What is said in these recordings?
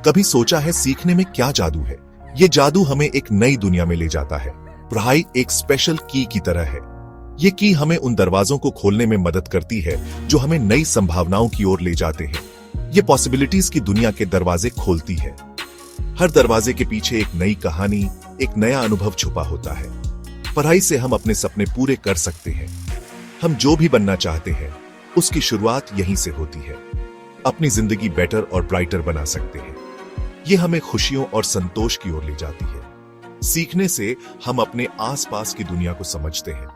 कभी सोचा है सीखने में क्या जादू है? ये जादू हमें एक नई दुनिया में ले जाता है। पढ़ाई एक स्पेशल की तरह है। ये की हमें उन दरवाजों को खोलने में मदद करती है जो हमें नई संभावनाओं की ओर ले जाते हैं। ये पॉसिबिलिटीज की दुनिया के दरवाजे खोलती है। हर दरवाजे के पीछे एक नई कहानी, एक नया अनुभव छुपा होता है। पढ़ाई से हम अपने सपने पूरे कर सकते हैं। हम जो भी बनना चाहते हैं उसकी शुरुआत यहीं से होती है। अपनी जिंदगी बेटर और ब्राइटर बना सकते हैं। ये हमें खुशियों और संतोष की ओर ले जाती है। सीखने से हम अपने आसपास की दुनिया को समझते हैं।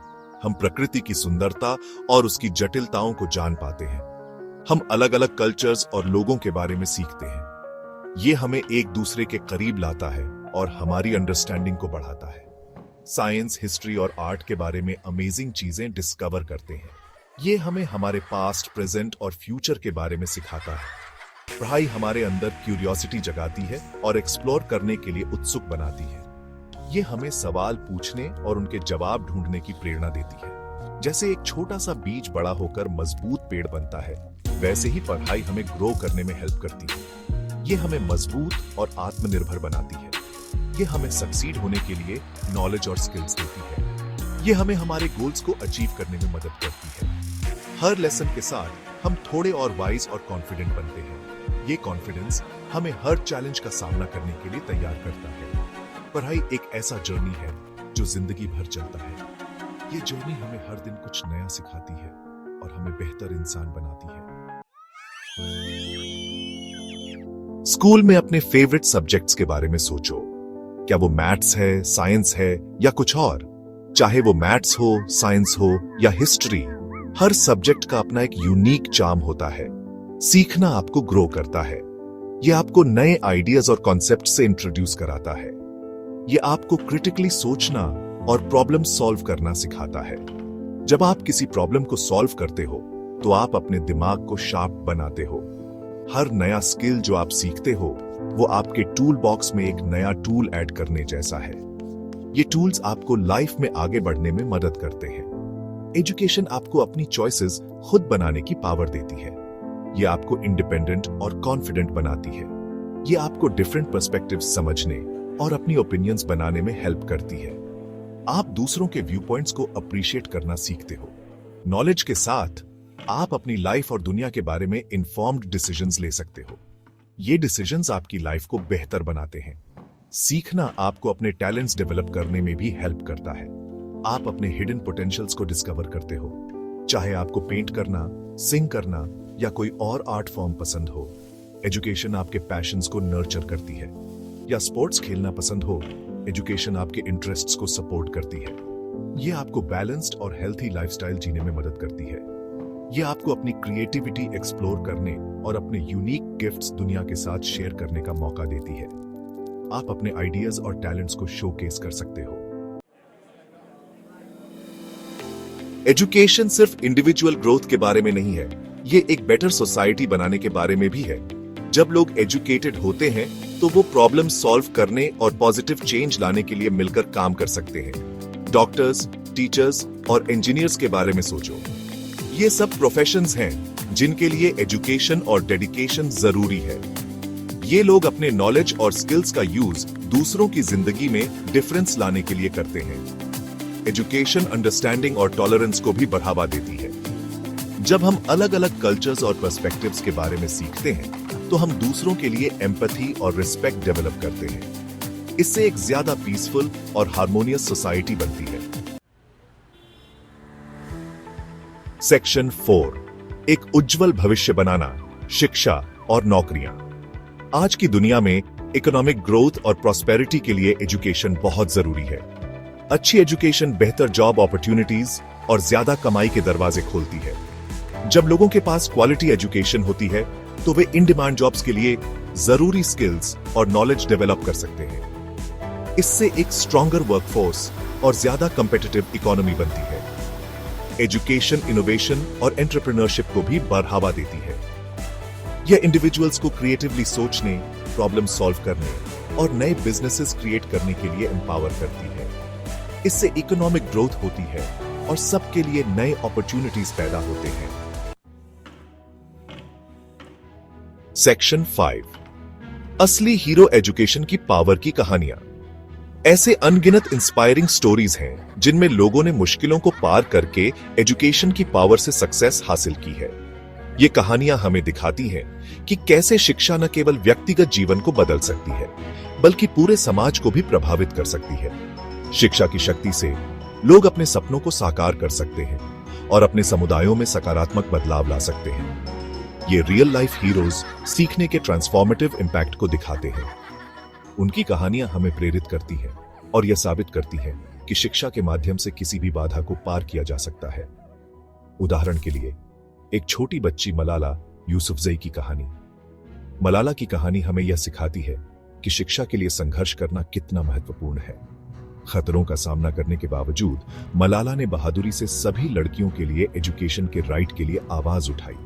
हम प्रकृति की सुंदरता और उसकी जटिलताओं को जान पाते हैं। हम अलग अलग कल्चर्स और लोगों के बारे में सीखते हैं। ये हमें एक दूसरे के करीब लाता है और हमारी अंडरस्टैंडिंग को बढ़ाता है। साइंस, हिस्ट्री और आर्ट के बारे में अमेजिंग चीजें डिस्कवर करते हैं। ये हमें हमारे पास्ट, प्रेजेंट और फ्यूचर के बारे में सिखाता है। पढ़ाई हमारे अंदर क्यूरियोसिटी जगाती है और एक्सप्लोर करने के लिए उत्सुक बनाती है। ये हमें सवाल पूछने और उनके जवाब ढूंढने की प्रेरणा देती है। जैसे एक छोटा सा बीज बड़ा होकर मजबूत पेड़ बनता है, वैसे ही पढ़ाई हमें ग्रो करने में हेल्प करती है। ये हमें मजबूत और आत्मनिर्भर बनाती है। ये हमें सक्सीड होने के लिए नॉलेज और स्किल्स देती है। ये हमें हमारे गोल्स को अचीव करने में मदद करती है। हर लेसन के साथ हम थोड़े और वाइज और कॉन्फिडेंट बनते हैं। ये कॉन्फिडेंस हमें हर चैलेंज का सामना करने के लिए तैयार करता है। पढ़ाई एक ऐसा जर्नी है जो जिंदगी भर चलता है। ये जर्नी हमें हर दिन कुछ नया सिखाती है और हमें बेहतर इंसान बनाती है। स्कूल में अपने फेवरेट सब्जेक्ट्स के बारे में सोचो। क्या वो मैथ्स है, साइंस है या कुछ और? चाहे वो मैथ्स हो, साइंस हो या हिस्ट्री, हर सब्जेक्ट का अपना एक यूनिक चार्म होता है। सीखना आपको ग्रो करता है। ये आपको नए आइडियाज और कॉन्सेप्ट से इंट्रोड्यूस कराता है। ये आपको क्रिटिकली सोचना और प्रॉब्लम सॉल्व करना सिखाता है। जब आप किसी प्रॉब्लम को सॉल्व करते हो तो आप अपने दिमाग को शार्प बनाते हो। हर नया स्किल जो आप सीखते हो वो आपके टूल बॉक्स में एक नया टूल ऐड करने जैसा है। ये टूल्स आपको लाइफ में आगे बढ़ने में मदद करते हैं। एजुकेशन आपको अपनी चॉइसेस खुद बनाने की पावर देती है। ये आपको इंडिपेंडेंट और कॉन्फिडेंट बनाती है। ये आपको डिफरेंट पर्सपेक्टिव्स समझने और अपनी ओपिनियंस बनाने में हेल्प करती है। आप दूसरों के व्यू पॉइंट्स को अप्रिशिएट करना सीखते हो। नॉलेज के साथ आप अपनी लाइफ और दुनिया के बारे में इन्फॉर्म्ड डिसीजंस ले सकते हो। ये डिसीजंस आपकी लाइफ को बेहतर बनाते हैं। सीखना आपको अपने टैलेंट्स डेवलप करने में भी हेल्प करता है। आप अपने हिडन पोटेंशियल्स को डिस्कवर करते हो। चाहे आपको पेंट करना, सिंग करना या कोई और आर्ट फॉर्म पसंद हो, एजुकेशन आपके पैशंस को नर्चर करती है। या स्पोर्ट्स खेलना पसंद हो, एजुकेशन आपके इंटरेस्ट्स को सपोर्ट करती है। ये आपको बैलेंस्ड और हेल्थी लाइफस्टाइल जीने में मदद करती है। ये आपको अपनी क्रिएटिविटी एक्सप्लोर करने और अपने यूनिक गिफ्ट्स दुनिया के साथ शेयर करने का मौका देती है। आप अपने आइडियाज और टैलेंट्स को शोकेस कर सकते हो। एजुकेशन सिर्फ इंडिविजुअल ग्रोथ के बारे में नहीं है, ये एक बेटर सोसाइटी बनाने के बारे में भी है। जब लोग एजुकेटेड होते हैं तो वो प्रॉब्लम सॉल्व करने और पॉजिटिव चेंज लाने के लिए मिलकर काम कर सकते हैं। डॉक्टर्स, टीचर्स और इंजीनियर्स के बारे में सोचो। ये सब प्रोफेशंस हैं जिनके लिए एजुकेशन और डेडिकेशन जरूरी है। ये लोग अपने नॉलेज और स्किल्स का यूज दूसरों की जिंदगी में डिफरेंस लाने के लिए करते हैं। एजुकेशन अंडरस्टैंडिंग और टॉलरेंस को भी बढ़ावा देती है। जब हम अलग अलग कल्चर्स और पर्सपेक्टिव्स के बारे में सीखते हैं तो हम दूसरों के लिए एम्पैथी और रिस्पेक्ट डेवलप करते हैं। इससे एक ज्यादा पीसफुल और हार्मोनियस सोसाइटी बनती है। सेक्शन 4, एक उज्जवल भविष्य बनाना, शिक्षा और नौकरियां। आज की दुनिया में इकोनॉमिक ग्रोथ और प्रॉस्पेरिटी के लिए एजुकेशन बहुत जरूरी है। अच्छी एजुकेशन बेहतर जॉब अपॉर्चुनिटीज और ज्यादा कमाई के दरवाजे खोलती है। जब लोगों के पास क्वालिटी एजुकेशन होती है तो वे इन डिमांड जॉब्स के लिए जरूरी स्किल्स और नॉलेज डेवलप कर सकते हैं। इससे एक स्ट्रॉन्गर वर्कफोर्स और ज्यादा कॉम्पिटिटिव इकोनॉमी बनती है। एजुकेशन इनोवेशन और एंटरप्रेन्योरशिप को भी बढ़ावा देती है। यह इंडिविजुअल्स को क्रिएटिवली सोचने, प्रॉब्लम सॉल्व करने और नए बिजनेसेस क्रिएट करने के लिए एम्पावर करती है। इससे इकोनॉमिक ग्रोथ होती है और सबके लिए नए अपॉर्चुनिटीज पैदा होते हैं। सेक्शन 5, असली हीरो एजुकेशन की पावर की कहानियां। ऐसे अनगिनत इंस्पायरिंग स्टोरीज हैं जिनमें लोगों ने मुश्किलों को पार करके एजुकेशन की पावर से सक्सेस हासिल की है। ये कहानियां हमें दिखाती हैं कि कैसे शिक्षा न केवल व्यक्तिगत जीवन को बदल सकती है, बल्कि पूरे समाज को भी प्रभावित कर सकती है। शिक्षा की शक्ति से लोग अपने सपनों को साकार कर सकते हैं और अपने समुदायों में सकारात्मक बदलाव ला सकते हैं। ये रियल लाइफ हीरोज सीखने के ट्रांसफॉर्मेटिव इम्पैक्ट को दिखाते हैं। उनकी कहानियां हमें प्रेरित करती हैं और यह साबित करती हैं कि शिक्षा के माध्यम से किसी भी बाधा को पार किया जा सकता है। उदाहरण के लिए, एक छोटी बच्ची मलाला यूसुफजई की कहानी। मलाला की कहानी हमें यह सिखाती है कि शिक्षा के लिए संघर्ष करना कितना महत्वपूर्ण है। खतरों का सामना करने के बावजूद मलाला ने बहादुरी से सभी लड़कियों के लिए एजुकेशन के राइट के लिए आवाज उठाई।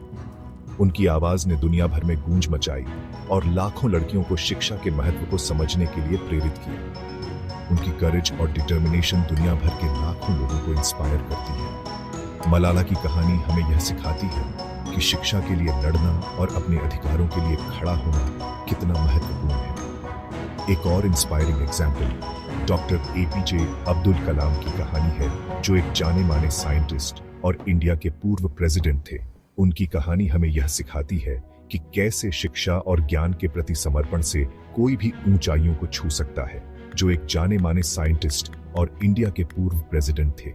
उनकी आवाज ने दुनिया भर में गूंज मचाई और लाखों लड़कियों को शिक्षा के महत्व को समझने के लिए प्रेरित किया। उनकी करेज और डिटर्मिनेशन दुनिया भर के लाखों लोगों को इंस्पायर करती है। मलाला की कहानी हमें यह सिखाती है कि शिक्षा के लिए लड़ना और अपने अधिकारों के लिए खड़ा होना कितना महत्वपूर्ण है। एक और inspiring example doctor APJ Abdul Kalam की कहानी है, जो एक जाने माने साइंटिस्ट और इंडिया के पूर्व प्रेसिडेंट थे। उनकी कहानी हमें यह सिखाती है कि कैसे शिक्षा और ज्ञान के प्रति समर्पण से कोई भी ऊंचाइयों को छू सकता है। जो एक जाने माने साइंटिस्ट और इंडिया के पूर्व प्रेसिडेंट थे,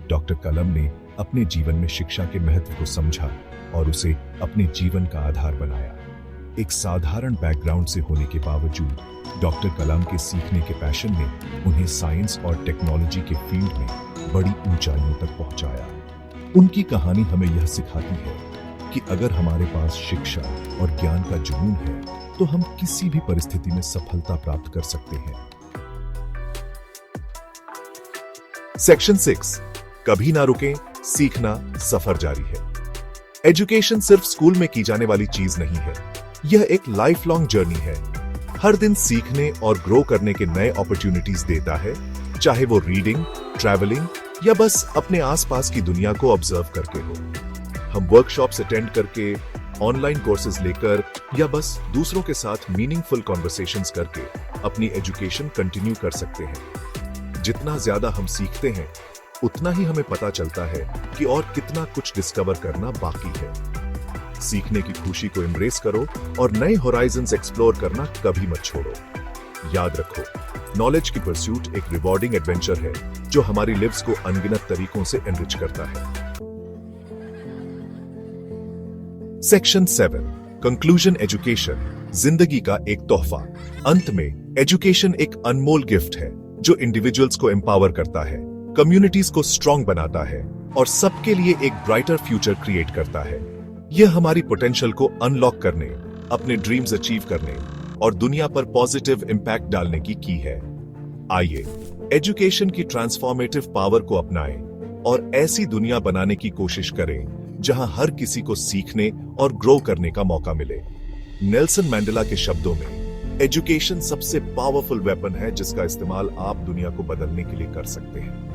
डॉक्टर कलाम ने अपने जीवन में शिक्षा के महत्व को समझा और उसे अपने जीवन का आधार बनाया। एक साधारण बैकग्राउंड से होने के बावजूद डॉक्टर कलाम के सीखने के पैशन ने उन्हें साइंस और टेक्नोलॉजी के फील्ड में बड़ी ऊंचाइयों तक पहुंचाया। उनकी कहानी हमें यह सिखाती है कि अगर हमारे पास शिक्षा और ज्ञान का जुनून है तो हम किसी भी परिस्थिति में सफलता प्राप्त कर सकते हैं। सेक्शन 6, कभी ना रुकें, सीखना सफर जारी है। एजुकेशन सिर्फ स्कूल में की जाने वाली चीज नहीं है, यह एक लाइफ लॉन्ग जर्नी है। हर दिन सीखने और ग्रो करने के नए अपॉर्चुनिटीज देता है, चाहे वो रीडिंग, ट्रैवलिंग या बस अपने आसपास की दुनिया को ऑब्जर्व करके हो। हम वर्कशॉप्स अटेंड करके, ऑनलाइन कोर्सेज लेकर या बस दूसरों के साथ मीनिंगफुल कॉन्वर्सेशंस करके अपनी एजुकेशन कंटिन्यू कर सकते हैं। जितना ज्यादा हम सीखते हैं, उतना ही हमें पता चलता है कि और कितना कुछ डिस्कवर करना बाकी है। सीखने की खुशी को एम्ब्रेस करो और नए होराइजन्स एक्सप्लोर करना कभी मत छोड़ो। याद रखो, नॉलेज की परस्यूट एक रिवॉर्डिंग एडवेंचर है जो हमारी लिव्स को अनगिनत तरीकों से एनरिच करता है। सेक्शन 7, कंक्लूजन एजुकेशन, जिंदगी का एक तोहफा। अंत में, एजुकेशन एक अनमोल गिफ्ट है जो इंडिविजुअल्स को एम्पावर करता है, कम्युनिटीज को स्ट्रॉन्ग बनाता है और सबके लिए एक ब्राइटर फ्यूचर क्रिएट करता है। यह हमारी पोटेंशियल को अनलॉक करने, अपने ड्रीम्स अचीव करने और दुनिया पर पॉजिटिव इंपैक्ट डालने की है। आइए एजुकेशन की ट्रांसफॉर्मेटिव पावर को अपनाएं और ऐसी दुनिया बनाने की कोशिश करें जहां हर किसी को सीखने और ग्रो करने का मौका मिले। नेल्सन मैंडेला के शब्दों में, एजुकेशन सबसे पावरफुल वेपन है जिसका इस्तेमाल आप दुनिया को बदलने के लिए कर सकते हैं।